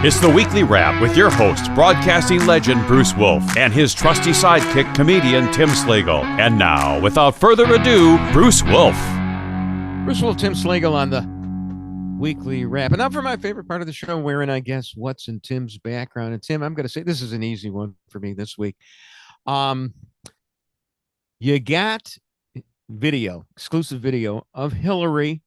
It's the Weekly Wrap with your host, broadcasting legend Bruce Wolf, and his trusty sidekick, comedian Tim Slagle. And now, without further ado, Bruce Wolf. Bruce Wolf, Tim Slagle on the Weekly Wrap. And now for my favorite part of the show, wherein I guess what's in Tim's background. And Tim, I'm going to say this is an easy one for me this week. You got exclusive video of Hillary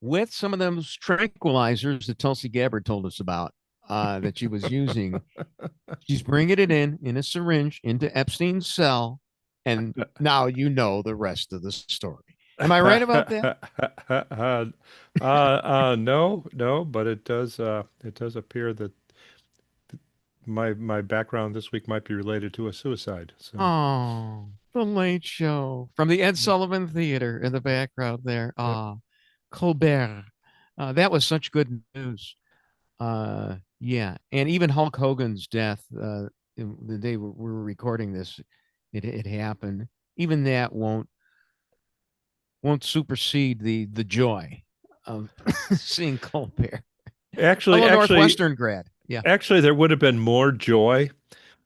with some of those tranquilizers that Tulsi Gabbard told us about. That she was using. She's bringing it in a syringe into Epstein's cell, and now you know the rest of the story. Am I right about that? No, but it does appear that my background this week might be related to a suicide. So. Oh, the Late Show from the Ed Sullivan Theater in the background there. Colbert. That was such good news. Yeah, and even Hulk Hogan's death, the day we're recording this, it happened. Even that won't supersede the joy of seeing Colbert. Actually, Northwestern grad. Yeah. Actually, there would have been more joy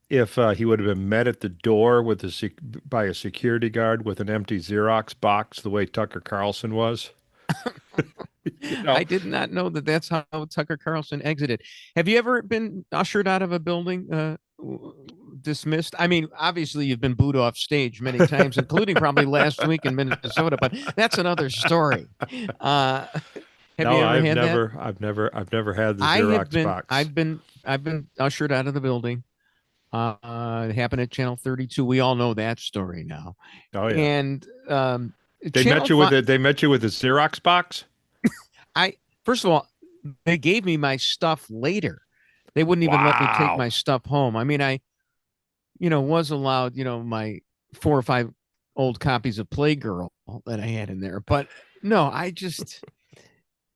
if he would have been met at the door by a security guard with an empty Xerox box, the way Tucker Carlson was. I did not know that that's how Tucker Carlson exited. Have you ever been ushered out of a building, dismissed? I mean, obviously you've been booed off stage many times, including probably last week in Minnesota, but that's another story. Have you ever had that? I've never had the Xerox box. I've been ushered out of the building. It happened at Channel 32. We all know that story now. Oh yeah. And they met you with a Xerox box? First of all, they gave me my stuff later. They wouldn't even let me take my stuff home. I mean, I was allowed, my 4 or 5 old copies of Playgirl that I had in there. But no,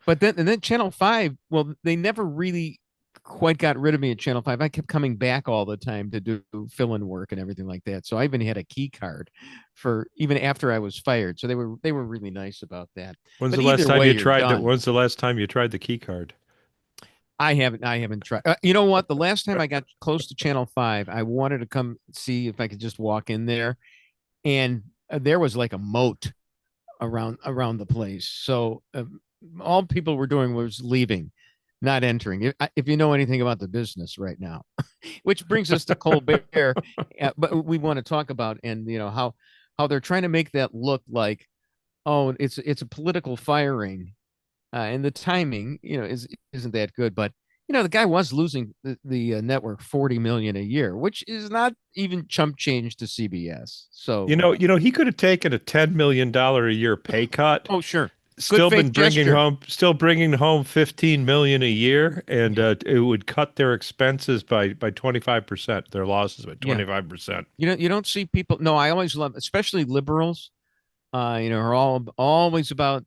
but then Channel 5, well, they never really quite got rid of me at Channel 5. I kept coming back all the time to do fill-in work and everything like that. So I even had a key card for even after I was fired. So they were really nice about that. When's the last time you tried the key card? I haven't tried. You know what? The last time I got close to Channel 5, I wanted to come see if I could just walk in there, and there was like a moat around the place. So all people were doing was leaving, not entering. If you know anything about the business right now, which brings us to Colbert, but we want to talk about how they're trying to make that look like, oh, it's a political firing, and the timing, isn't that good. But the guy was losing the network $40 million a year, which is not even chump change to CBS. So he could have taken a $10 million a year pay cut. Oh, sure. Still bringing home $15 million a year, and it would cut their expenses by 25%, their losses by 25%. You don't see people. No, I always love, especially liberals. Are always about.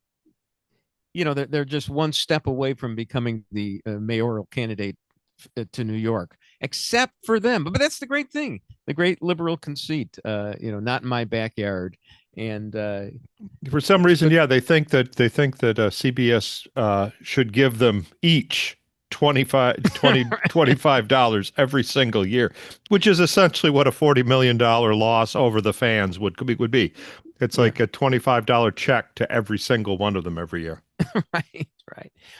They're just one step away from becoming the mayoral candidate to New York, except for them. But that's the great thing, the great liberal conceit. Not in my backyard. And for some reason, they think that CBS should give them each $25 every single year, which is essentially what a $40 million loss over the fans would be. It's like a $25 check to every single one of them every year. Right.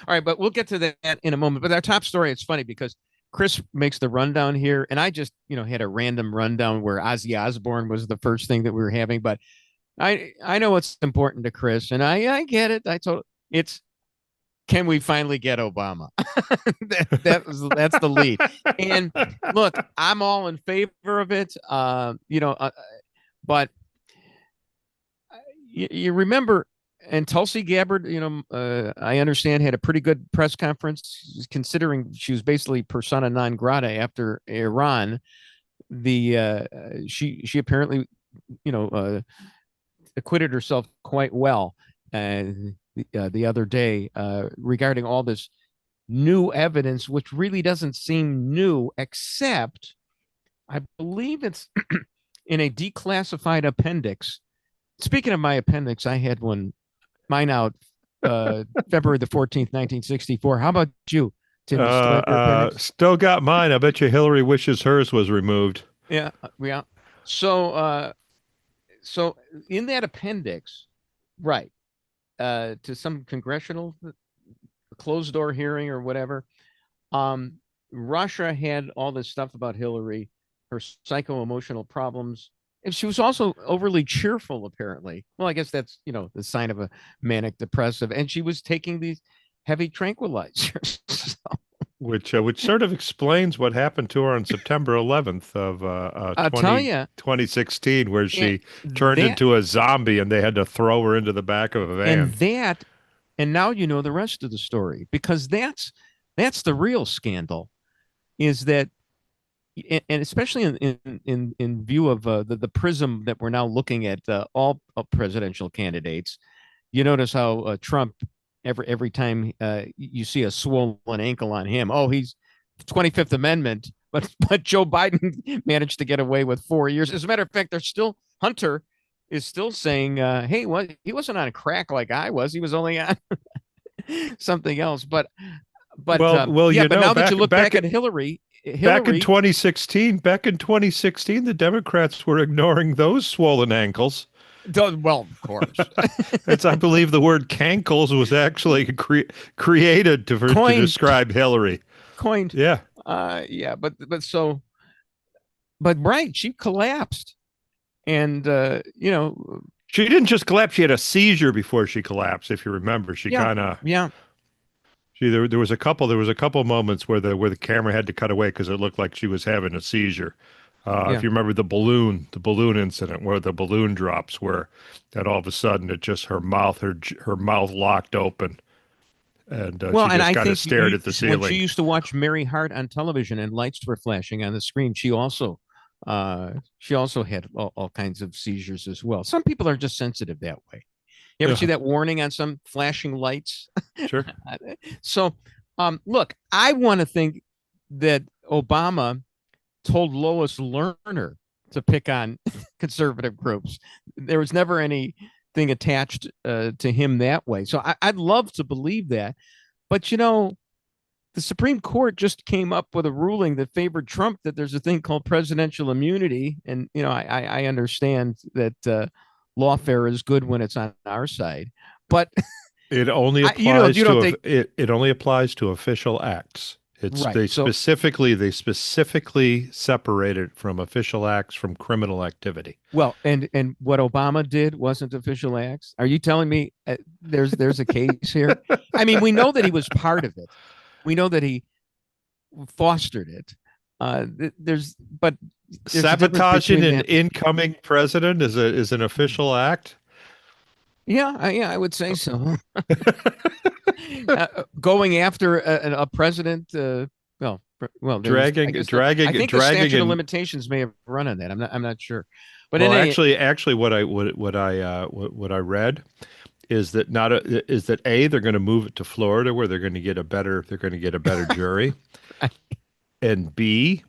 All right, but we'll get to that in a moment. But our top story, it's funny because Chris makes the rundown here, and I just had a random rundown where Ozzy Osbourne was the first thing that we were having, but I know what's important to Chris, and I get it. Can we finally get Obama? That's the lead. And look, I'm all in favor of it. But you remember, and Tulsi Gabbard, I understand, had a pretty good press conference, considering she was basically persona non grata after Iran. She apparently, acquitted herself quite well the other day regarding all this new evidence, which really doesn't seem new, except I believe it's in a declassified appendix. Speaking of my appendix, I had mine out February the 14th, 1964. How about you? Tim, you still have your appendix? Still got mine. I bet you Hillary wishes hers was removed. Yeah, yeah. So, so in that appendix, right, to some congressional closed door hearing or whatever, Russia had all this stuff about Hillary, her psycho-emotional problems. And she was also overly cheerful, apparently. Well, I guess that's, the sign of a manic depressive. And she was taking these heavy tranquilizers. Which sort of explains what happened to her on September 11th of I'll tell you, 2016, where she turned into a zombie and they had to throw her into the back of a van. And now you know the rest of the story, because that's the real scandal, is that, and especially in view of the prism that we're now looking at all presidential candidates. You notice how Trump, every time you see a swollen ankle on him, oh, he's 25th Amendment, but Joe Biden managed to get away with 4 years. As a matter of fact, Hunter is still saying, hey, he wasn't on crack like I was. He was only on something else. But yeah, but now that you look back at Hillary, back in 2016, the Democrats were ignoring those swollen ankles. Well, of course. I believe the word cankles was actually created to describe Hillary. Coined. Yeah. Yeah, but right, she collapsed. And she didn't just collapse, she had a seizure before she collapsed, if you remember. There was a couple moments where the camera had to cut away because it looked like she was having a seizure. If you remember the balloon incident where the balloon drops, where that all of a sudden it just her mouth locked open, and she just kind of stared at the ceiling. When she used to watch Mary Hart on television and lights were flashing on the screen, she also had all kinds of seizures as well. Some people are just sensitive that way. You ever see that warning on some flashing lights? Sure. So, look, I want to think that Obama told Lois Lerner to pick on conservative groups. There was never anything attached to him that way. So I'd love to believe that. But, the Supreme Court just came up with a ruling that favored Trump, that there's a thing called presidential immunity. And, I understand that lawfare is good when it's on our side, but it only applies it only applies to official acts. They specifically separated from official acts from criminal activity. Well, and what Obama did wasn't official acts. Are you telling me there's a case here? I mean, we know that he was part of it. We know that he fostered it. There's sabotaging an incoming president is an official act. Yeah, I would say so. Going after a president, dragging. I think the statute of limitations may have run on that. I'm not sure, but actually, what I read is that they're going to move it to Florida, where they're going to get a better jury, and B,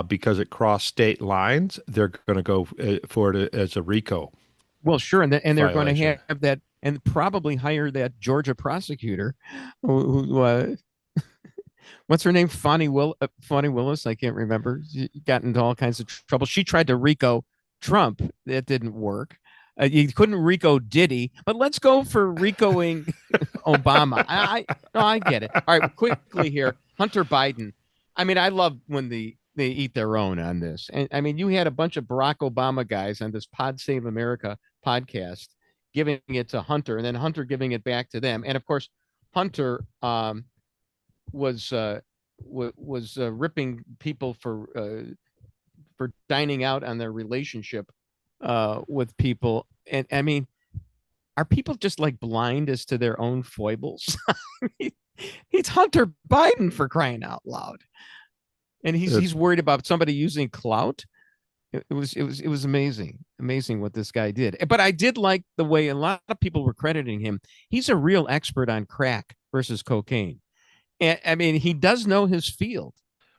because it crossed state lines, they're going to go for it as a RICO. Well, sure, and they're going to have that, and probably hire that Georgia prosecutor, who what's her name, Fonnie Willis? I can't remember. She got into all kinds of trouble. She tried to RICO Trump. That didn't work. You couldn't RICO Diddy, but let's go for RICOing Obama. I get it. All right, quickly here, Hunter Biden. I mean, I love when they eat their own on this. And I mean, you had a bunch of Barack Obama guys on this Pod Save America podcast giving it to Hunter, and then Hunter giving it back to them. And of course, Hunter was ripping people for dining out on their relationship with people. And I mean, are people just like blind as to their own foibles? I mean, he's Hunter Biden, for crying out loud. And he's worried about somebody using clout. It was amazing what this guy did. But I did like the way a lot of people were crediting him. He's a real expert on crack versus cocaine. And I mean, he does know his field.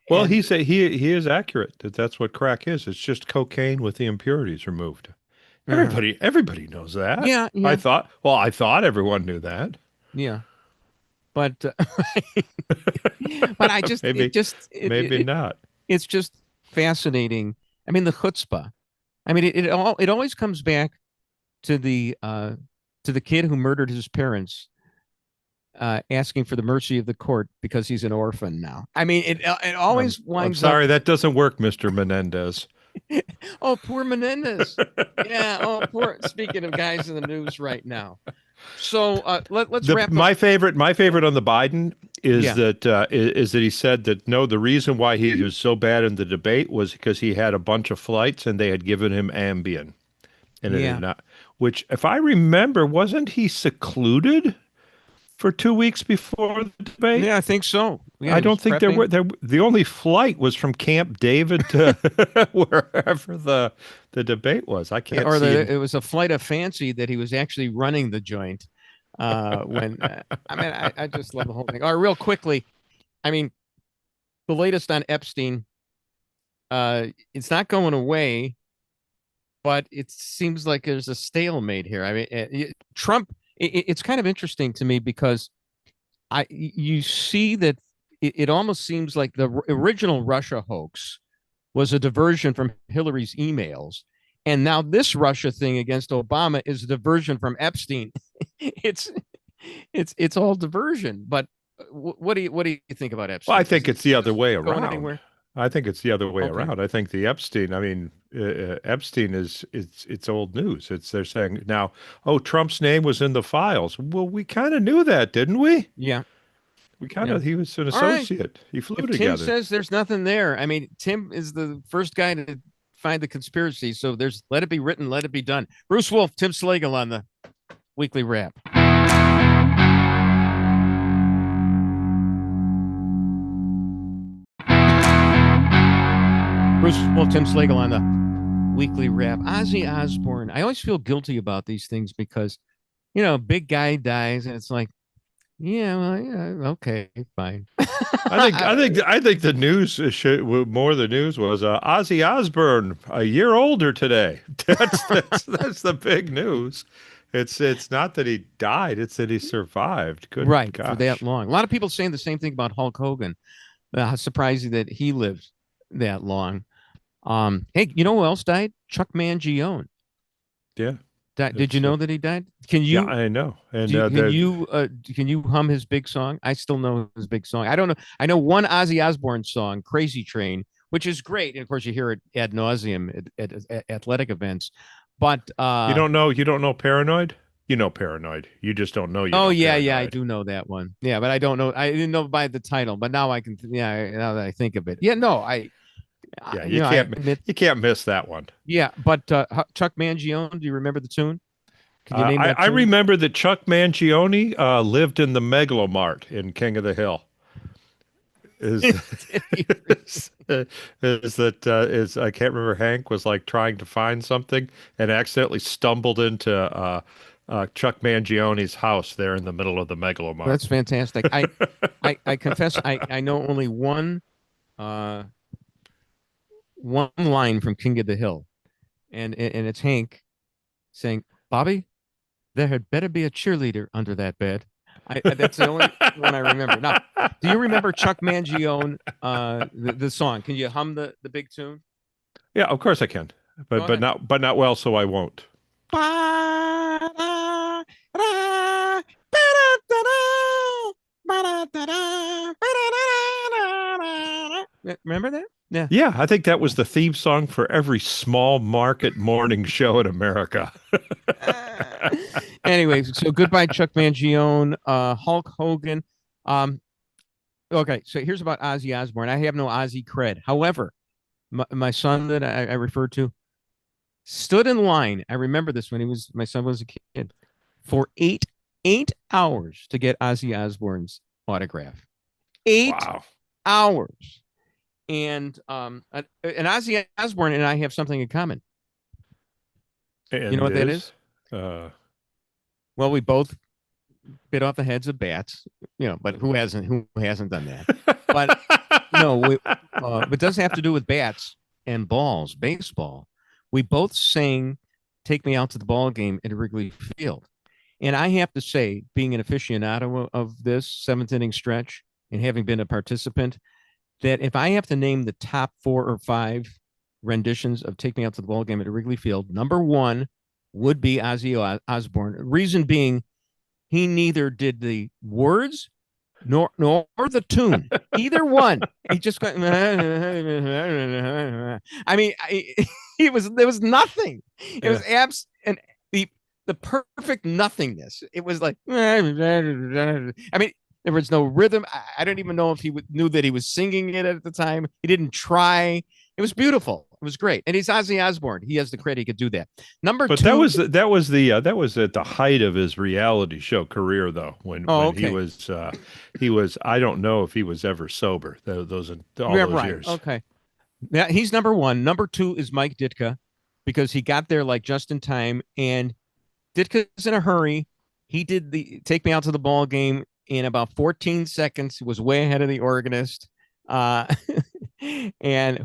Well, he is accurate that's what crack is. It's just cocaine with the impurities removed. Everybody knows that. Yeah. I thought everyone knew that. Yeah. but but I just Maybe, maybe it not. it's just fascinating. I mean, the chutzpah. I mean, it always comes back to the kid who murdered his parents, asking for the mercy of the court because he's an orphan now. I mean, it always I'm winds up. sorry, that doesn't work, Mr. Menendez. Oh, poor Menendez. Yeah. Oh, poor. Speaking of guys in the news right now. So let's wrap up. My favorite on the Biden is Yeah. is that he said that no, the reason why he was so bad in the debate was because he had a bunch of flights and they had given him Ambien, and it Yeah. had not. Which, if I remember, wasn't he secluded for 2 weeks before the debate? Yeah, I think so. Yeah, I he was don't think there were prepping. there. The only flight was from Camp David to wherever the debate was. I can't Or see it. it was a flight of fancy that he was actually running the joint. When I mean, I just love the whole thing. All right, real quickly. I mean, the latest on Epstein. It's not going away, but it seems like there's a stalemate here. I mean, Trump. It's kind of interesting to me because you see that it almost seems like the original Russia hoax was a diversion from Hillary's emails. And now this Russia thing against Obama is a diversion from Epstein. it's it's all diversion. But what do you think about Epstein? Well, I think it's the other way going around. anywhere? I think it's the other way Okay. around. I think the Epstein. I mean, Epstein is it's old news. They're saying now, oh, Trump's name was in the files. Well, we kind of knew that, didn't we? Yeah. We kind Yeah. of He was an All right. associate. He flew If Tim together. says there's nothing there, I mean, Tim is the first guy to find the conspiracy. So there's let it be written, let it be done. Bruce Wolf, Tim Slagle on the weekly wrap. Bruce Wolf, Tim Slagle on the weekly wrap. Ozzy Osbourne. I always feel guilty about these things because, big guy dies and it's like, yeah, well, yeah, okay, fine. I think the news more. The news was Ozzy Osbourne a year older today. That's the big news. It's not that he died; it's that he survived. Good Right, gosh. for that long. A lot of people saying the same thing about Hulk Hogan. How surprising that he lived that long. Hey, you know who else died? Chuck Mangione. Yeah. Did you know that he died? Can Yeah, you I know. And can you hum his big song? I still know his big song. I don't know. I know one Ozzy Osbourne song, "Crazy Train," which is great, and of course you hear it ad nauseum at athletic events. But you don't know Paranoid? You know Paranoid. You just don't know oh yeah, Paranoid. yeah, I do know that one. Yeah, but I don't know. I didn't know by the title, but now I can. Yeah, now that I think of it, yeah, no, Yeah, you can't miss that one. Yeah, but Chuck Mangione, do you remember the tune? Can you name that I tune? remember that Chuck Mangione lived in the Megalomart in King of the Hill. Is I can't remember. Hank was like trying to find something and accidentally stumbled into Chuck Mangione's house there in the middle of the Megalomart. That's fantastic. I confess I know only one line from King of the Hill, and it's Hank saying, "Bobby, there had better be a cheerleader under that bed." That's the only one I remember. Now, do you remember Chuck Mangione, the song? Can you hum the big tune? Yeah, of course I can, but not well, so I won't. Remember that? Yeah. Yeah, I think that was the theme song for every small market morning show in America. Anyway, so goodbye, Chuck Mangione, Hulk Hogan. Okay, so here's about Ozzy Osbourne. I have no Ozzy cred. However, my son that I referred to stood in line. I remember this when my son was a kid for eight hours to get Ozzy Osbourne's autograph. 8 hours. And Ozzy Osbourne and I have something in common. And you know what that is? Well, we both bit off the heads of bats, but who hasn't done that? But no, it does have to do with bats and balls, baseball. We both sang "Take Me Out to the Ball Game" at Wrigley Field. And I have to say, being an aficionado of this seventh inning stretch and having been a participant, that if I have to name the top 4 or 5 renditions of Take Me Out to the Ball Game at Wrigley Field, number 1 would be Ozzy Osbourne. Reason being, he neither did the words nor the tune, either one. He just got. I mean, there was nothing. It was and the perfect nothingness. It was like, I mean, there was no rhythm. I don't even know if he knew that he was singing it at the time. He didn't try. It was beautiful. It was great. And he's Ozzy Osbourne. He has the credit. He could do that. Number 2. That was at the height of his reality show career, though. When he was I don't know if he was ever sober. Those years. Okay. Yeah, he's number 1. Number 2 is Mike Ditka, because he got there like just in time. And Ditka's in a hurry. He did the Take Me Out to the Ball Game in about 14 seconds. He was way ahead of the organist. And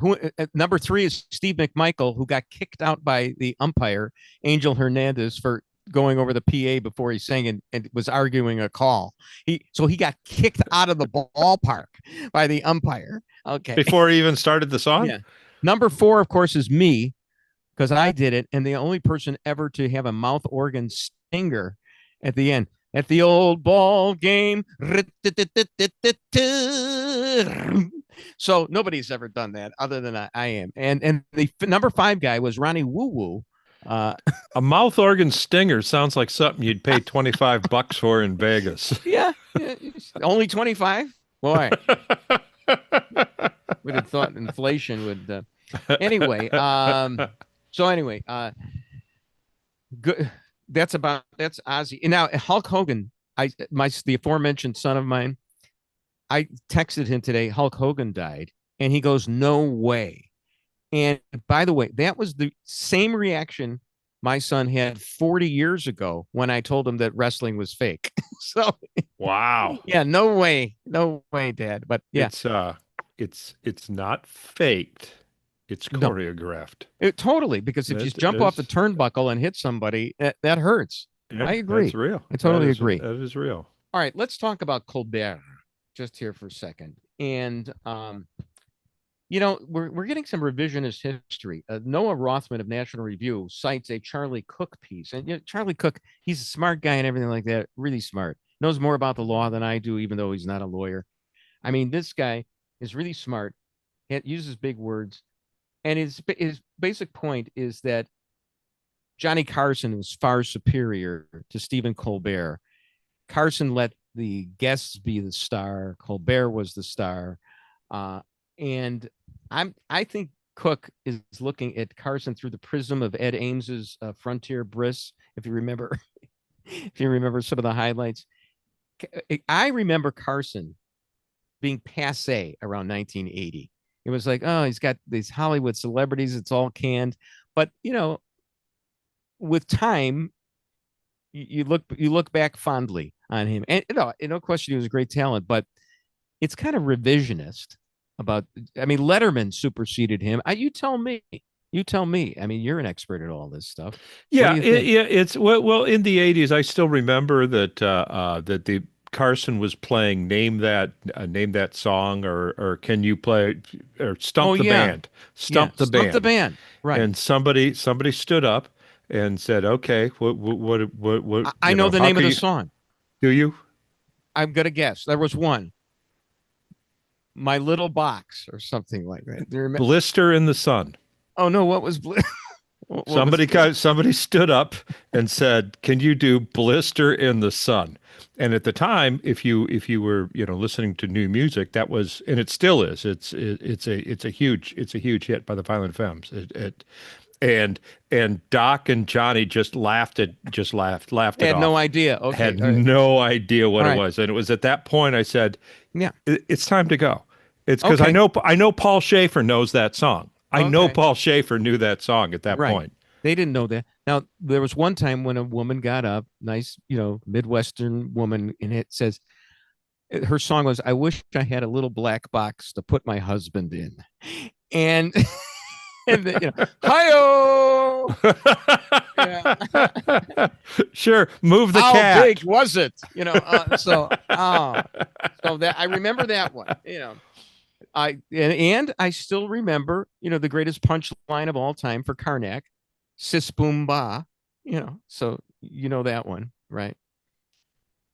number 3 is Steve McMichael, who got kicked out by the umpire, Angel Hernandez, for going over the PA before he sang and was arguing a call. So he got kicked out of the ballpark by the umpire. Okay. Before he even started the song? Yeah. Number 4, of course, is me, because I did it, and the only person ever to have a mouth organ stinger at the end. At the old ball game. So nobody's ever done that other than I am. And the number 5 guy was Ronnie Woo Woo. A mouth organ stinger sounds like something you'd pay $25 for in Vegas. Yeah. Only 25? Boy. Would have thought inflation would. Anyway. Good. That's Ozzy. And now Hulk Hogan, the aforementioned son of mine, I texted him today, Hulk Hogan died, and he goes, no way. And by the way, that was the same reaction my son had 40 years ago when I told him that wrestling was fake. So wow. Yeah, no way, Dad. But yeah, it's not faked. It's choreographed. Totally, because if you jump off the turnbuckle and hit somebody, that hurts. Yeah, I agree. That's real. I totally agree. That is real. All right, let's talk about Colbert just here for a second. And, we're getting some revisionist history. Noah Rothman of National Review cites a Charlie Cook piece. And Charlie Cook, he's a smart guy and everything like that, really smart. Knows more about the law than I do, even though he's not a lawyer. I mean, this guy is really smart, uses big words. And his basic point is that Johnny Carson was far superior to Stephen Colbert. Carson let the guests be the star. Colbert was the star. And I think Cook is looking at Carson through the prism of Ed Ames's Frontier Briss, if you remember some of the highlights. I remember Carson being passé around 1980. It was like, oh, he's got these Hollywood celebrities. It's all canned. But, with time, you look back fondly on him. And no question, he was a great talent. But it's kind of revisionist Letterman superseded him. You tell me. I mean, you're an expert at all this stuff. Yeah, it's well in the 80s. I still remember that that the Carson was playing name that song or can you play or stump the band. Stump the band. Right. And somebody stood up and said, okay, what I know the name of the song. Do you? I'm gonna guess. There was one. My Little Box or something like that. Do you remember? Blister in the Sun. Oh no, what was somebody stood up and said, can you do Blister in the Sun? And at the time, if you were listening to new music, that was, and it still is. It's a huge hit by the Violent Femmes. And Doc and Johnny just laughed it off. Had no idea. Okay, had no idea what it was, and it was at that point I said, "Yeah, it's time to go." It's because I know Paul Schaefer knows that song. I know Paul Schaefer knew that song at that point. They didn't know that. Now, there was one time when a woman got up, nice, Midwestern woman, and it says, her song was, I wish I had a little black box to put my husband in. And And then, hi-oh! Yeah. Sure, move the How cat. big was it? So that I remember that one. And I still remember, the greatest punchline of all time for Karnak, sis boom ba. So that one, right?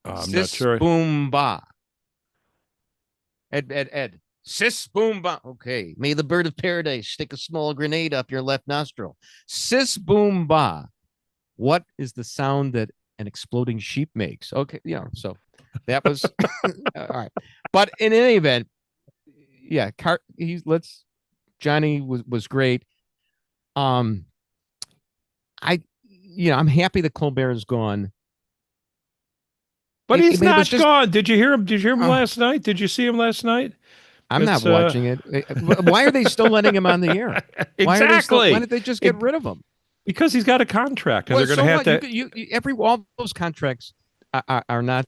I'm not Sis sure. boom ba. Ed. Sis boom ba. Okay. May the bird of paradise stick a small grenade up your left nostril. Sis boom ba. What is the sound that an exploding sheep makes? Okay. So that was all right. But in any event, yeah, Johnny was great. I'm happy that Colbert is gone. But he's not gone. Did you hear him? Did you hear him last night? Did you see him last night? I'm not watching it. Why are they still letting him on the air? Exactly. Why didn't they just get rid of him? Because he's got a contract, and they're going to have to. All those contracts are not.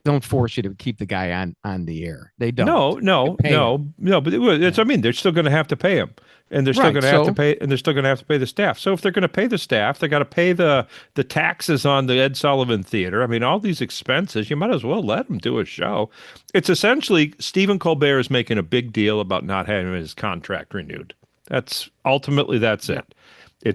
Don't force you to keep the guy on the air. They don't. No. But it's. I mean, they're still going to have to pay him, and they're still going to have to pay, and they're still going to have to pay the staff. So if they're going to pay the staff, they got to pay the taxes on the Ed Sullivan Theater. I mean, all these expenses. You might as well let him do a show. It's essentially Stephen Colbert is making a big deal about not having his contract renewed. That's it.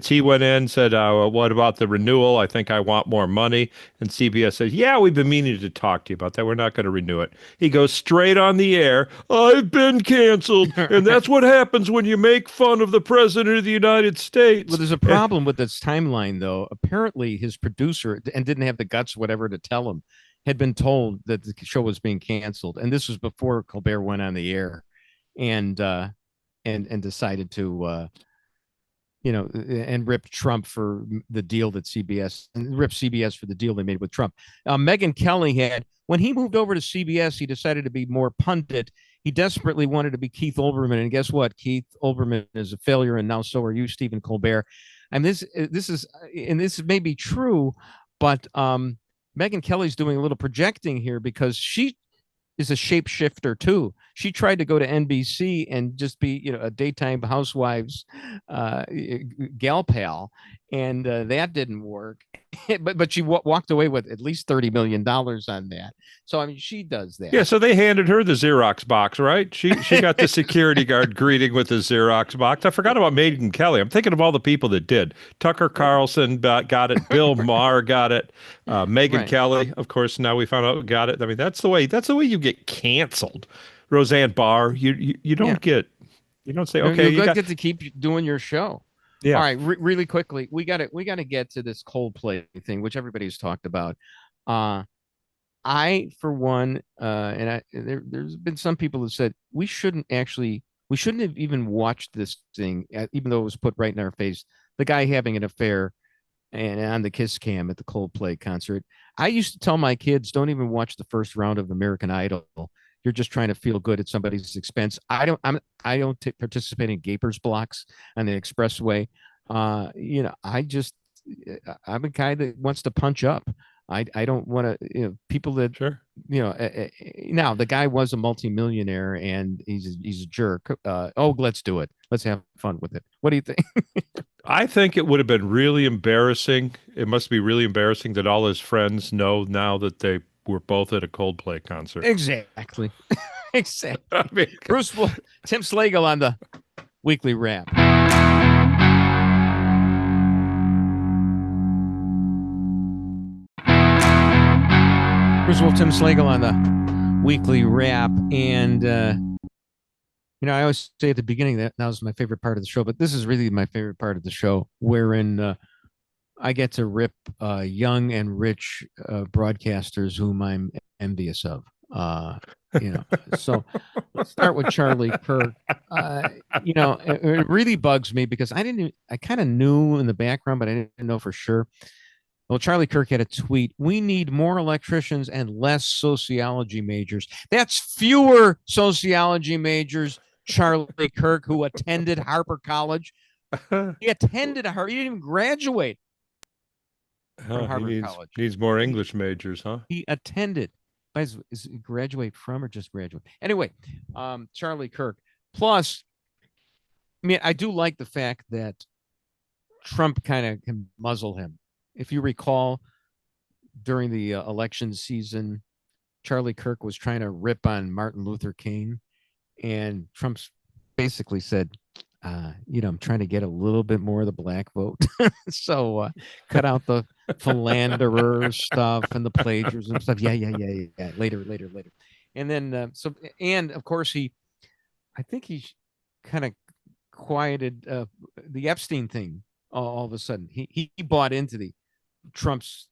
He went in, said, what about the renewal? I think I want more money. And CBS says, yeah, we've been meaning to talk to you about that. We're not going to renew it. He goes straight on the air. I've been canceled. And that's what happens when you make fun of the president of the United States. Well, there's a problem with this timeline, though. Apparently, his producer, and didn't have the guts, whatever, to tell him, had been told that the show was being canceled. And this was before Colbert went on the air and decided to... and ripped Trump for the deal that ripped CBS for the deal they made with Trump. Megyn Kelly when he moved over to CBS, he decided to be more pundit. He desperately wanted to be Keith Olbermann. And guess what? Keith Olbermann is a failure. And now so are you, Stephen Colbert. And this may be true, but Megyn Kelly's doing a little projecting here because she is a shapeshifter too. She tried to go to NBC and just be, a daytime housewives gal pal, and that didn't work. but she walked away with at least $30 million on that. So I mean, she does that. Yeah. So they handed her the Xerox box, right? She got the security guard greeting with the Xerox box. I forgot about Megyn Kelly. I'm thinking of all the people that did. Tucker Carlson got it. Bill Maher got it. Megyn Kelly, of course. Now we found out got it. I mean, that's the way you get canceled. Roseanne Barr, you don't get. You don't say, okay, you get to keep doing your show. Yeah. All right. Really quickly, we got to get to this Coldplay thing, which everybody's talked about. I, for one, there's been some people who said we shouldn't have even watched this thing, even though it was put right in our face. The guy having an affair and on the kiss cam at the Coldplay concert. I used to tell my kids, don't even watch the first round of American Idol. You're just trying to feel good at somebody's expense. I don't participate in Gapers blocks on the expressway. I'm a guy that wants to punch up. I don't want to, people that, sure. Now the guy was a multimillionaire and he's a jerk. Let's do it. Let's have fun with it. What do you think? I think it would have been really embarrassing. It must be really embarrassing that all his friends know now that they were both at a Coldplay concert. Exactly. Exactly. I mean, Bruce Wolf, Tim Slagle on the Weekly Wrap. Bruce Wolf, Tim Slagle on the Weekly Wrap. And, I always say at the beginning that was my favorite part of the show, but this is really my favorite part of the show, wherein I get to rip young and rich broadcasters whom I'm envious of. So let's start with Charlie Kirk. It really bugs me because I kind of knew in the background, but I didn't know for sure. Well, Charlie Kirk had a tweet. We need more electricians and less sociology majors. That's fewer sociology majors, Charlie Kirk, who attended Harper College. He attended Harper. He didn't even graduate from Harvard College. Needs more English majors, huh? He attended. Is it graduate from or just graduate? Anyway, Charlie Kirk. Plus, I mean, I do like the fact that Trump kind of can muzzle him. If you recall, during the election season, Charlie Kirk was trying to rip on Martin Luther King, and Trump's basically said, I'm trying to get a little bit more of the black vote. So cut out the philanderer stuff and the plagiarism stuff. Yeah. Later. And then, and of course, I think he kind of quieted the Epstein thing all of a sudden. He bought into the Trump's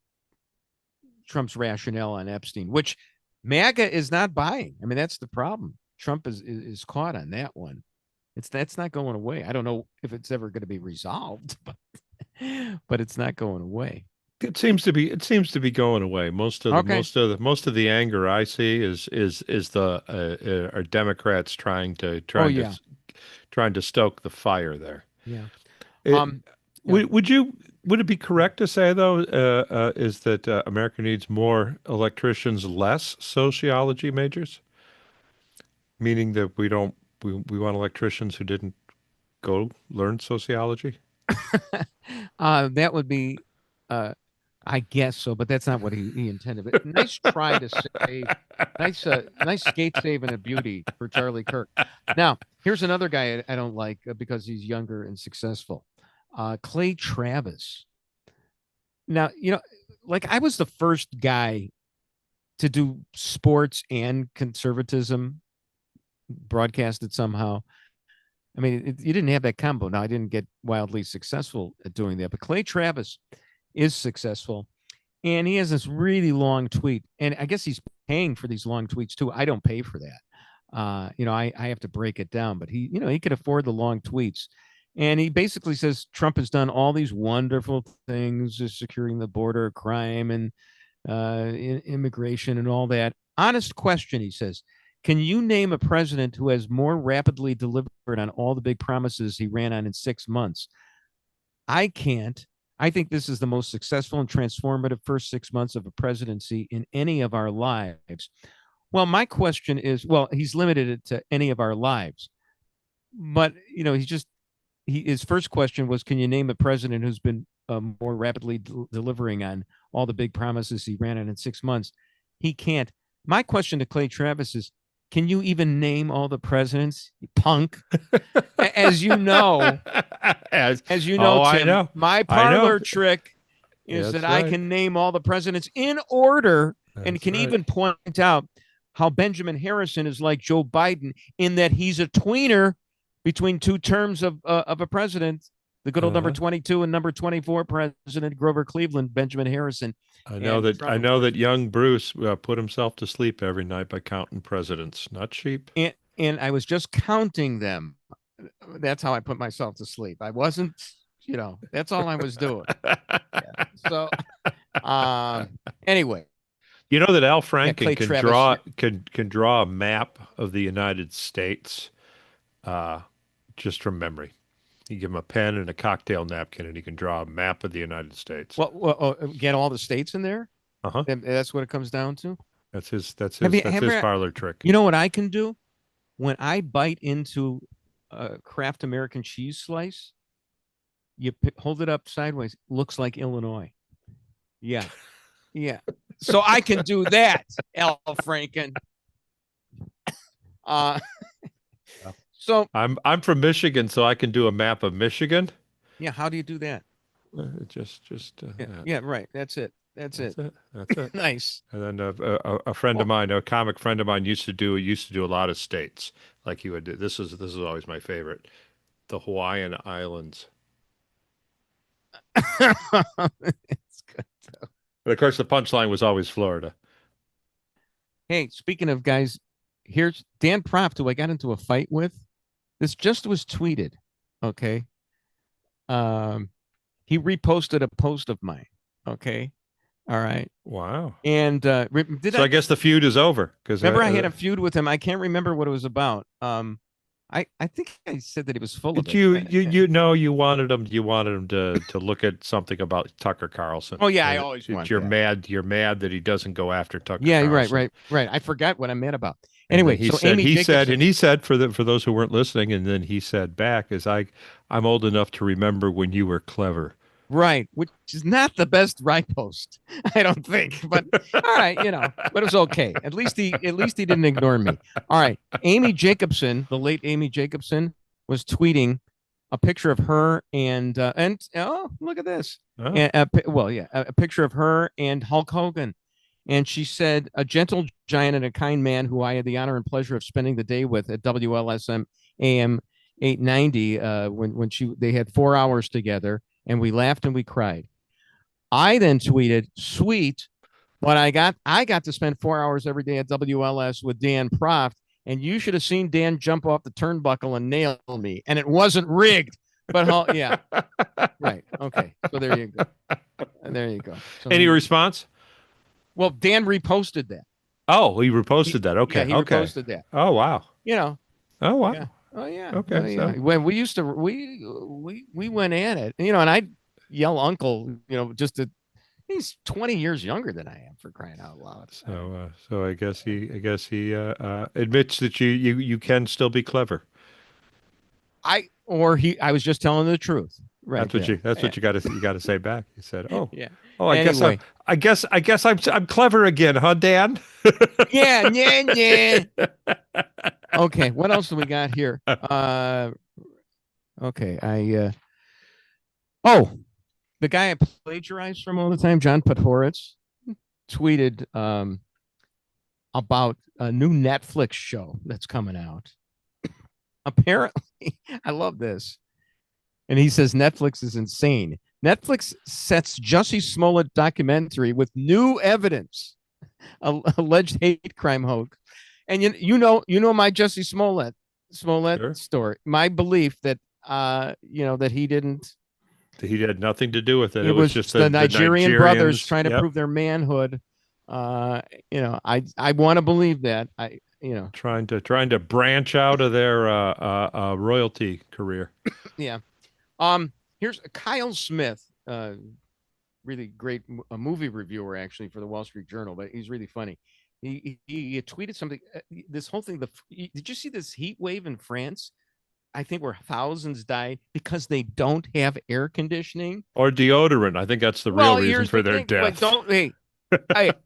rationale on Epstein, which MAGA is not buying. I mean, that's the problem. Trump is caught on that one. That's not going away. I don't know if it's ever going to be resolved, but it's not going away. It seems to be going away. Most of the anger I see is the are Democrats trying to stoke the fire there. Yeah. Would it be correct to say though is that America needs more electricians, less sociology majors? Meaning that we want electricians who didn't go learn sociology? That would be, I guess so, but that's not what he intended. But nice try to save, nice skate save and a beauty for Charlie Kirk. Now, here's another guy I don't like because he's younger and successful. Clay Travis. Now, like I was the first guy to do sports and conservatism broadcasted somehow. I mean, you didn't have that combo. Now, I didn't get wildly successful at doing that, but Clay Travis is successful, and he has this really long tweet, and I guess he's paying for these long tweets too. I don't pay for that. I have to break it down, but he could afford the long tweets. And he basically says Trump has done all these wonderful things, securing the border, crime, and immigration and all that. Honest question, he says. Can you name a president who has more rapidly delivered on all the big promises he ran on in 6 months? I can't. I think this is the most successful and transformative first 6 months of a presidency in any of our lives. Well, my question is, he's limited it to any of our lives. But, his first question was, can you name a president who's been more rapidly delivering on all the big promises he ran on in 6 months? He can't. My question to Clay Travis is, can you even name all the presidents, you punk? As you know, Tim, I know. My parlor trick is that right. I can name all the presidents in order and can even point out how Benjamin Harrison is like Joe Biden in that he's a tweener between two terms of a president, the good old number 22 and number 24 President Grover Cleveland, Benjamin Harrison. I know that young Bruce put himself to sleep every night by counting presidents, not sheep. And I was just counting them. That's how I put myself to sleep. I wasn't, that's all I was doing. Yeah. So, anyway. You know that Al Franken can draw a map of the United States just from memory. You give him a pen and a cocktail napkin, and he can draw a map of the United States. Well, get all the states in there. That's what it comes down to. That's his parlor trick. You know what I can do when I bite into a Kraft American cheese slice? You hold it up sideways. Looks like Illinois. Yeah. So I can do that, Al Franken. So I'm from Michigan, so I can do a map of Michigan. Yeah, how do you do that? Yeah, right. That's it. That's it. Nice. And then a friend of mine, a comic friend of mine, used to do a lot of states. Like he would do. This is always my favorite, the Hawaiian Islands. It's good though. But of course, the punchline was always Florida. Hey, speaking of guys, here's Dan Proft, who I got into a fight with. This just was tweeted. Okay. He reposted a post of mine. Okay. All right. Wow. And I guess the feud is over. Because remember, I had a feud with him. I can't remember what it was about. I think I said that he was full of it. You wanted him to look at something about Tucker Carlson. Oh yeah, I always want you're mad that he doesn't go after Tucker. Yeah, Carlson. right. I forgot what I'm mad about. Anyway, he so said, Amy Jacobson, he said for those who weren't listening, and then he said back, I'm old enough to remember when you were clever. right, which is not the best right post, I don't think. But all right, but it was okay. At least he didn't ignore me. All right, Amy Jacobson, the late Amy Jacobson, was tweeting a picture of her and oh, look at this. Oh. And a picture of her and Hulk Hogan. And she said, a gentle giant and a kind man who I had the honor and pleasure of spending the day with at WLSM AM 890 when they had 4 hours together, and we laughed and we cried. I then tweeted, sweet, but I got to spend 4 hours every day at WLS with Dan Proft, and you should have seen Dan jump off the turnbuckle and nail me, and it wasn't rigged. But yeah, right, okay. So there you go. There you go. So Any response? Well, Dan reposted that. Oh, he reposted that. Okay. Yeah, he reposted that. Oh, wow. Oh, wow. Yeah. Oh, yeah. Okay. Oh, yeah. So. When we used to, we went at it, and I'd yell uncle, he's 20 years younger than I am, for crying out loud. So I guess he admits that you can still be clever. I was just telling the truth. Right. That's what you got to say back. He said, "Oh, yeah. Oh, anyway. I guess I'm clever again, huh, Dan?" Yeah. Okay, what else do we got here? Okay, the guy I plagiarized from all the time, John Podhoretz, tweeted about a new Netflix show that's coming out. Apparently, I love this. And he says Netflix is insane. Netflix sets Jussie Smollett documentary with new evidence, alleged hate crime hoax. And you know my Jussie Smollett Sure. story. My belief that that he didn't. He had nothing to do with it. It was just the Nigerian brothers trying to prove their manhood. I want to believe that. Trying to branch out of their royalty career. Yeah. Here's Kyle Smith, really great movie reviewer actually for the Wall Street Journal, but he's really funny. He tweeted something. This whole thing. Did you see this heat wave in France? I think where thousands died because they don't have air conditioning or deodorant. I think that's the real reason for their death.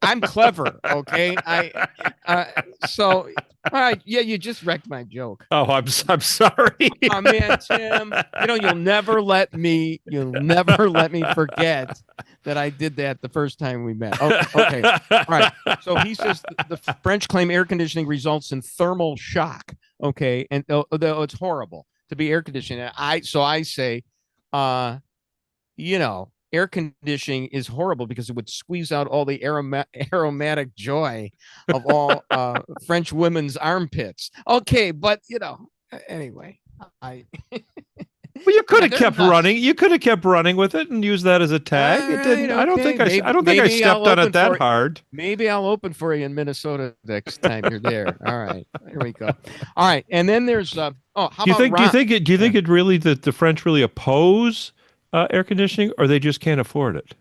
I'm clever, okay? So all right, yeah, you just wrecked my joke. Oh, I'm sorry. Oh man, Tim, you'll never let me forget that I did that the first time we met. Oh, okay, all right. So he says the French claim air conditioning results in thermal shock. Okay, and it's horrible to be air conditioning. I say, air conditioning is horrible because it would squeeze out all the aromatic joy of all French women's armpits. Okay, but anyway, Well, you could have kept running. You could have kept running with it and used that as a tag. It didn't. I don't think I stepped on it that hard. Maybe I'll open for you in Minnesota next time you're there. All right, here we go. All right, and then there's how about do you think it really that the French really oppose air conditioning, or they just can't afford it?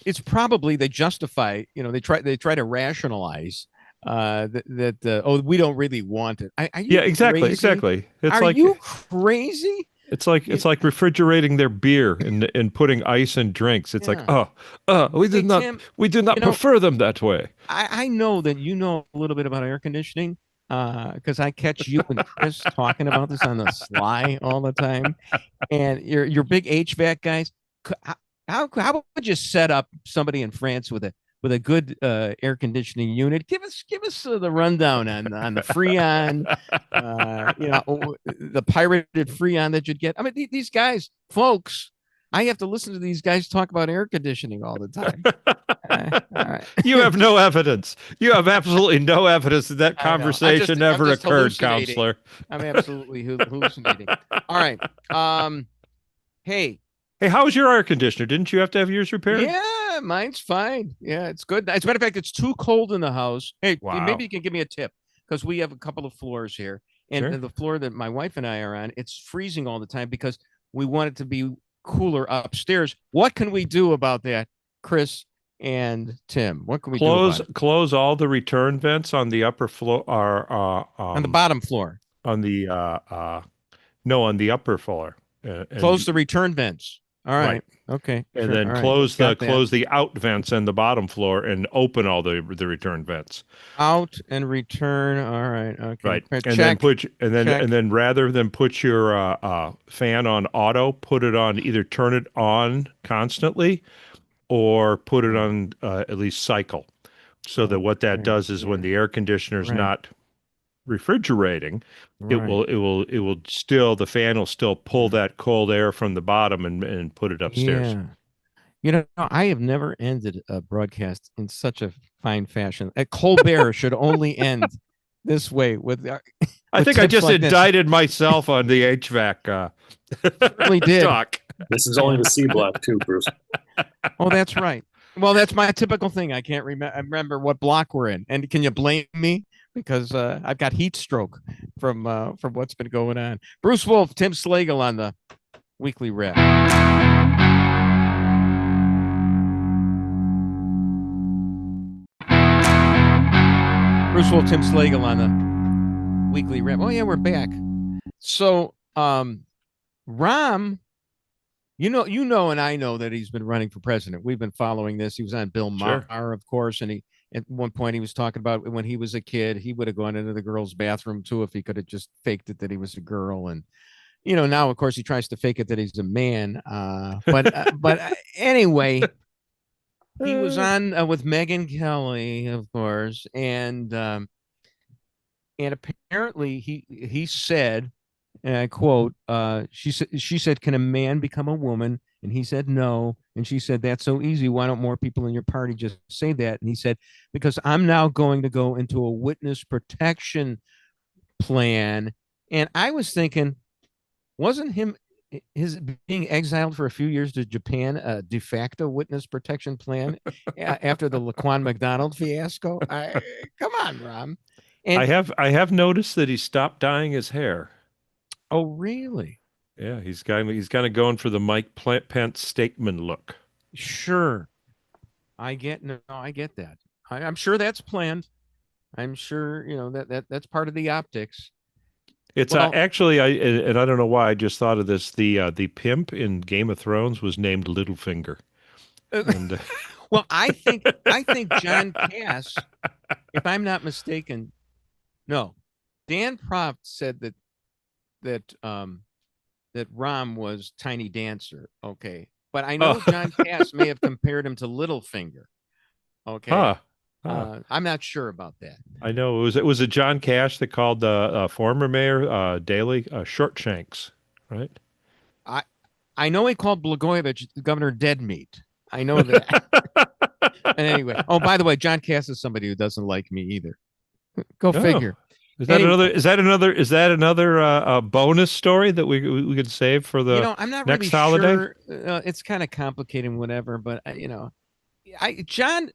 It's probably they justify. They try to rationalize that we don't really want it. Exactly. Are you crazy? It's like refrigerating their beer and putting ice in drinks. It's like, we did not prefer them that way. I know that you know a little bit about air conditioning because I catch you and Chris talking about this on the sly all the time. And you're big HVAC guys. How would you set up somebody in France with a good air conditioning unit? Give us the rundown on the Freon, the pirated Freon that you'd get. I mean, these guys, folks, I have to listen to these guys talk about air conditioning all the time. All right. You have no evidence. You have absolutely no evidence that conversation ever occurred, counselor. I'm absolutely hallucinating. All right. Hey, how's your air conditioner? Didn't you have to have yours repaired? Yeah, mine's fine. Yeah, it's good. As a matter of fact, it's too cold in the house. Hey, maybe you can give me a tip because we have a couple of floors here. And the floor that my wife and I are on, it's freezing all the time because we want it to be cooler upstairs. What can we do about that, Chris And Tim, what can we do about it? Close all the return vents on the upper floor, On the bottom floor. on the no, on the upper floor. Close the return vents. All right. Right. Okay. And sure. then All right. close Got the out vents on the bottom floor and open all the return vents. Out and return. All right. Okay. Right. And Check. then then rather than put your fan on auto, put it on, either turn it on constantly or put it on at least cycle. So that what that does is when the air conditioner is not refrigerating, it will still, the fan will still pull that cold air from the bottom and put it upstairs. Yeah. You know, I have never ended a broadcast in such a fine fashion. Colbert should only end this way with. I think I just indicted myself on the HVAC really did. talk. This is only the C block too, Bruce. Oh, that's right. Well, that's my typical thing. I can't remember what block we're in. And can you blame me? Because I've got heat stroke from what's been going on. Bruce Wolf, Tim Slagle on the Weekly Rep. Bruce Wolf, Tim Slagle on the Weekly Rep. Oh yeah, we're back. So Rahm, you know, and I know that he's been running for president. We've been following this. He was on Bill Maher, of course, and he at one point he was talking about when he was a kid, he would have gone into the girls' bathroom too if he could have just faked it that he was a girl. And you know, now of course he tries to fake it that he's a man. But anyway, he was on with Megyn Kelly, of course, and apparently he said, and I quote, she said, "Can a man become a woman?" And he said, "No." And she said, "That's so easy. Why don't more people in your party just say that?" And he said, "Because I'm now going to go into a witness protection plan." And I was thinking, wasn't his being exiled for a few years to Japan a de facto witness protection plan after the Laquan McDonald fiasco? Come on, Rom. And I have noticed that he stopped dyeing his hair. Oh, really? Yeah, he's kind of going for the Mike Pence Stakeman look. Sure. I get that. I'm sure that's planned. I'm sure, you know, that's part of the optics. It's actually, I don't know why I just thought of this. The pimp in Game of Thrones was named Littlefinger. And, well, I think John Cass, if I'm not mistaken, no, Dan Proft said that Rahm was Tiny Dancer. Okay, but I know John Cass may have compared him to Littlefinger. Okay. I'm not sure about that. I know it was a John Cash that called the former mayor Daley Shortshanks, right? I know he called Blagojevich Governor Dead Meat. I know that. And anyway, oh, by the way, John Cass is somebody who doesn't like me either. Go figure. Is that another bonus story that we could save for the I'm not next really holiday? Sure. It's kind of complicated, whatever. But John,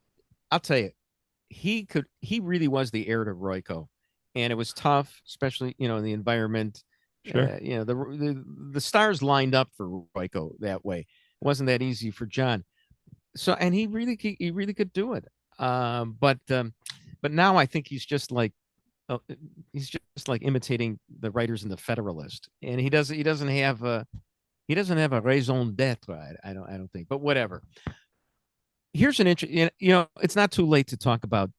I'll tell you, he really was the heir to Royko, and it was tough, especially in the environment. Sure. The stars lined up for Royko that way. It wasn't that easy for John. So, and he really could do it. But now I think he's just like imitating the writers in the Federalist, and he doesn't have a raison d'être. I don't think, but whatever. Here's an interesting, it's not too late to talk about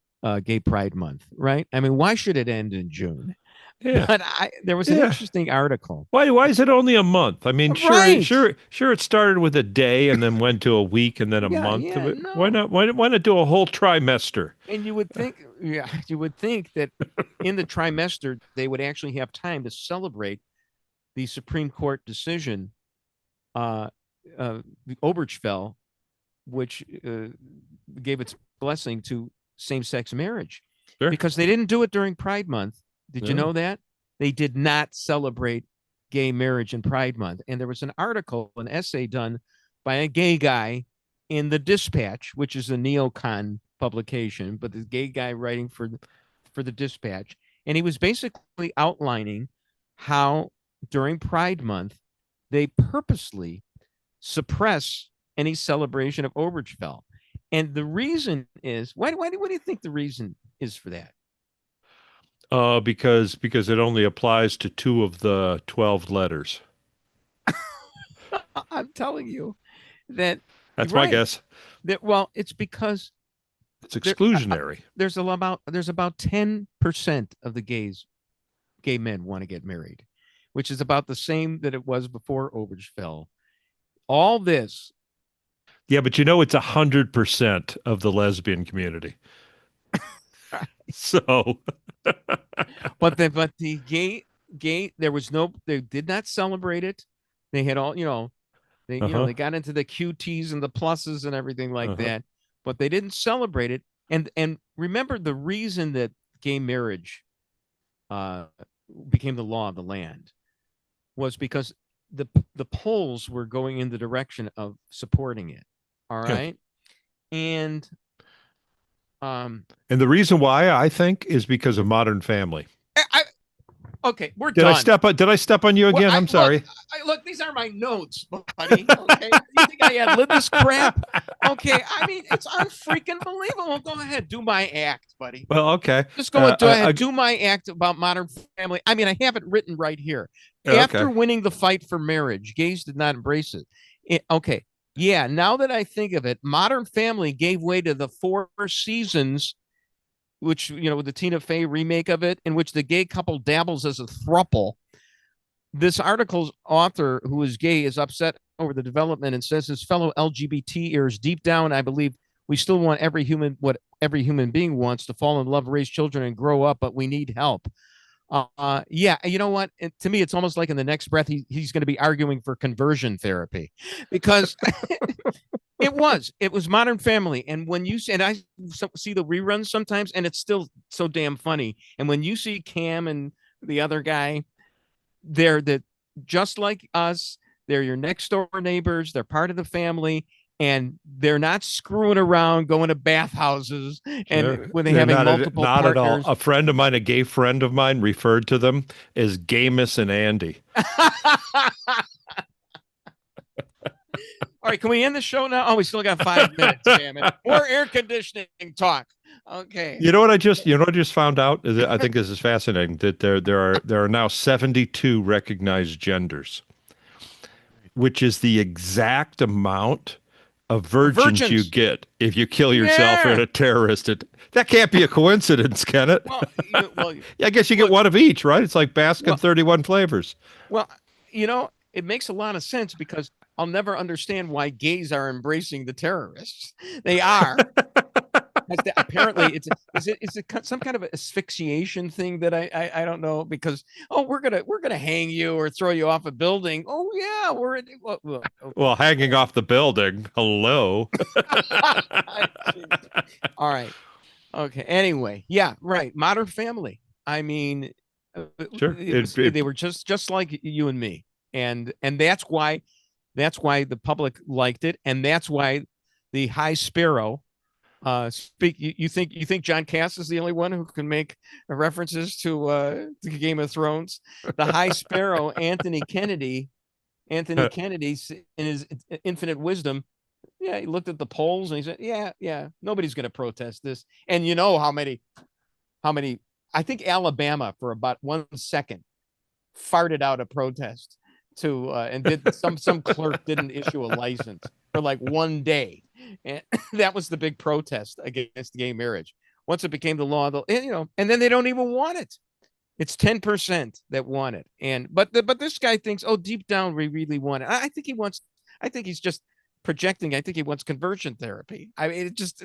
Gay Pride Month, right? I mean, why should it end in June? Yeah. But there was an interesting article. Why is it only a month? I mean, sure, it started with a day and then went to a week and then a month. Yeah, no. Why not do a whole trimester? And you would think that in the trimester they would actually have time to celebrate the Supreme Court decision, the Obergefell, which gave its blessing to same-sex marriage, because they didn't do it during Pride Month. Did you know that? They did not celebrate gay marriage in Pride Month. And there was an essay done by a gay guy in the Dispatch, which is a neocon publication, but the gay guy writing for the Dispatch. And he was basically outlining how during Pride Month, they purposely suppress any celebration of Obergefell. And the reason is why? What do you think the reason is for that? Because it only applies to 2 of the 12 letters. I'm telling you that That's my right. guess. That well, it's because It's exclusionary. there's about 10% of the gay men want to get married, which is about the same that it was before Overage fell. All this, Yeah, but it's 100% of the lesbian community. So, but the gay there was no, they did not celebrate it. They had all they got into the QTs and the pluses and everything like that, but they didn't celebrate it. And remember, the reason that gay marriage became the law of the land was because the polls were going in the direction of supporting it. All right. And and the reason why I think is because of Modern Family. Okay, we're did done. Did I step on you again? Well, I'm sorry. Look, these are my notes, buddy. Okay, you think I had lived this crap? Okay, I mean, it's unfreaking believable. Go ahead, do my act, buddy. Well, okay. Just go ahead, do my act about Modern Family. I mean, I have it written right here. After winning the fight for marriage, gays did not embrace it. Okay, yeah. Now that I think of it, Modern Family gave way to the 4 seasons, which, with the Tina Fey remake of it, in which the gay couple dabbles as a throuple. This article's author, who is gay, is upset over the development and says his fellow LGBT ears, deep down, I believe we still want what every human being wants, to fall in love, raise children, and grow up, but we need help. Yeah, you know what? To me, it's almost like in the next breath, he's going to be arguing for conversion therapy, because it was Modern Family. And when you see, and I see the reruns sometimes, and it's still so damn funny. And when you see Cam and the other guy, they're just like us. They're your next door neighbors. They're part of the family. And they're not screwing around, going to bathhouses, and when they're having multiple partners. Not at all. A friend of mine, a gay friend of mine, referred to them as Gamus and Andy. All right, can we end the show now? Oh, we still got 5 minutes, damn it. More air conditioning talk. Okay. You know what I just found out? I think this is fascinating, that there are now 72 recognized genders, which is the exact amount of virgins you get if you kill yourself in a terrorist. That can't be a coincidence, can it? Well, I guess you get one of each, right? It's like Baskin 31 flavors. Well, it makes a lot of sense, because I'll never understand why gays are embracing the terrorists. They are. Apparently, is it some kind of asphyxiation thing that I don't know, because we're gonna hang you or throw you off a building. Oh yeah, well, hanging off the building. Hello. All right. Okay. Anyway, yeah, right. Modern Family. I mean, sure. They were just like you and me, and that's why the public liked it, and that's why the High Sparrow. You think John Cass is the only one who can make references to Game of Thrones? The High Sparrow, Anthony Kennedy, in his infinite wisdom, he looked at the polls and he said, yeah, nobody's going to protest this. And how many? I think Alabama, for about 1 second, farted out a protest and did some clerk didn't issue a license for like 1 day. And that was the big protest against gay marriage. Once it became the law, and then they don't even want it. It's 10% that want it. But this guy thinks, deep down we really want it. I think he's just projecting. I think he wants conversion therapy. I mean, it just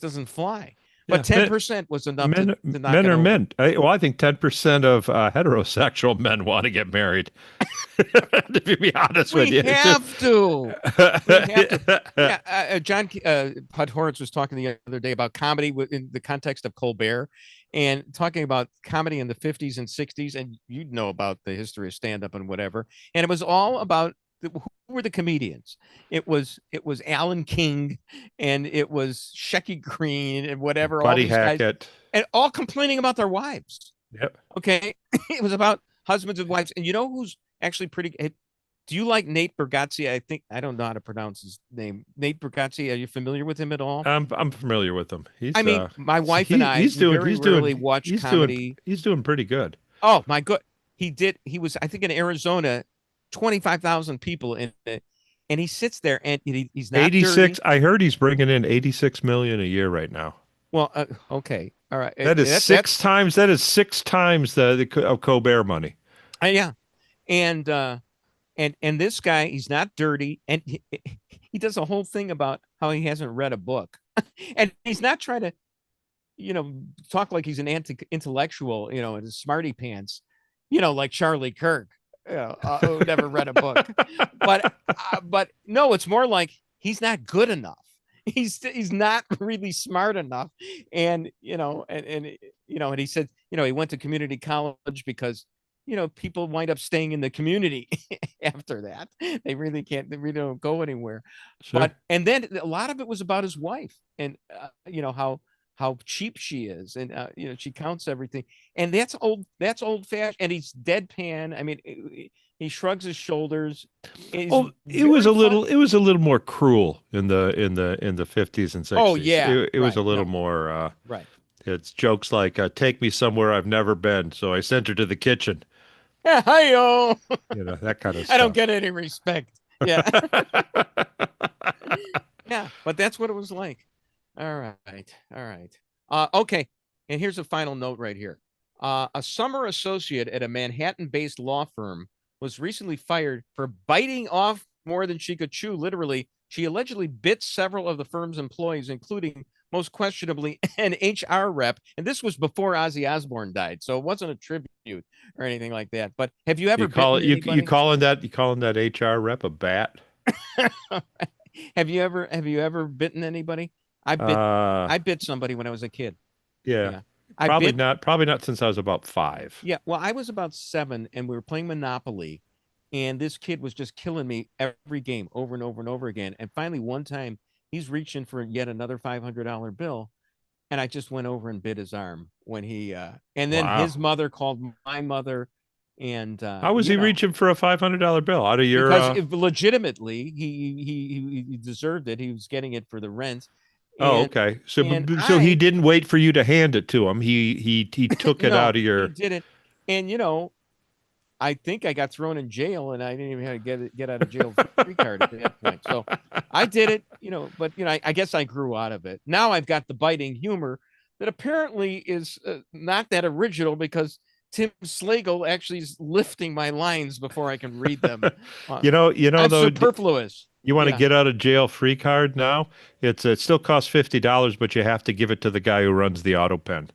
doesn't fly. But 10% was enough to knock men it are over. men. I think 10% of heterosexual men want to get married. To be honest with you, We have to. Yeah, John Podhoretz was talking the other day about comedy in the context of Colbert, and talking about comedy in the 50s and 60s, and you'd know about the history of stand-up and whatever. And it was all about who were the comedians. It was Alan King, and it was Shecky Green, and whatever. Buddy all these Hackett, guys, and all complaining about their wives. Yep. Okay, it was about husbands and wives. And you know who's actually pretty Do you like Nate Bargatze? I don't know how to pronounce his name. Nate Bargatze. Are you familiar with him at all? I'm familiar with him. He's I mean, my wife and I rarely watch comedy. He's doing pretty good. Oh my good. He was, I think, in Arizona, 25,000 people in it. And he sits there and he's not 86. dirty. I heard he's bringing in 86 million a year right now. Well, okay. All right. That is six times the Colbert money. Yeah. And this guy, he's not dirty. And he does a whole thing about how he hasn't read a book. And he's not trying to, talk like he's an intellectual, in his smarty pants, like Charlie Kirk, who never read a book. But no, it's more like he's not good enough. He's not really smart enough. And, and he said, he went to community college because, people wind up staying in the community after that. They really don't go anywhere. Sure. And then a lot of it was about his wife and, how cheap she is. And, she counts everything. And that's old fashioned. And he's deadpan. I mean, he shrugs his shoulders. It was a little more cruel in the 50s and 60s. Oh yeah. It was a little more, right. It's jokes like, take me somewhere I've never been. So I sent her to the kitchen. Yeah, hi-yo. That kind of stuff. I don't get any respect. Yeah. Yeah, but that's what it was like. All right. Okay. And here's a final note right here. A summer associate at a Manhattan-based law firm was recently fired for biting off more than she could chew. Literally, she allegedly bit several of the firm's employees, including, most questionably, an HR rep. And this was before Ozzy Osbourne died, so it wasn't a tribute or anything like that. But have you ever you calling that HR rep a bat? Have you ever bitten anybody? I bit somebody when I was a kid. Yeah. Probably not since I was about 5. Yeah, well, I was about 7, and we were playing Monopoly, and this kid was just killing me every game over and over and over again. And finally, one time, he's reaching for yet another $500 bill, and I just went over and bit his arm when he. And then his mother called my mother, and how was he reaching for a $500 bill out of your? Because legitimately, he deserved it. He was getting it for the rent. Okay. So he didn't wait for you to hand it to him. He took it out of your. He did it, and I think I got thrown in jail, and I didn't even have to get out of jail free card at that point. So I did it, But I guess I grew out of it. Now I've got the biting humor that apparently is not that original because Tim Slagle actually is lifting my lines before I can read them. I'm though superfluous. You want to get out of jail free card now? It still costs $50, but you have to give it to the guy who runs the auto pen.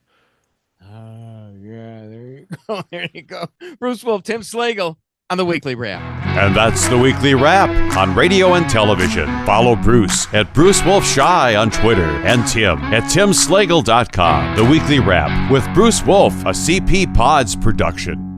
Yeah, there you go. There you go. Bruce Wolf, Tim Slagle on the Weekly Wrap. And that's the Weekly Wrap on radio and television. Follow Bruce at Bruce Wolf Shy on Twitter and Tim at timslagle.com. The Weekly Wrap with Bruce Wolf, a CP Pods production.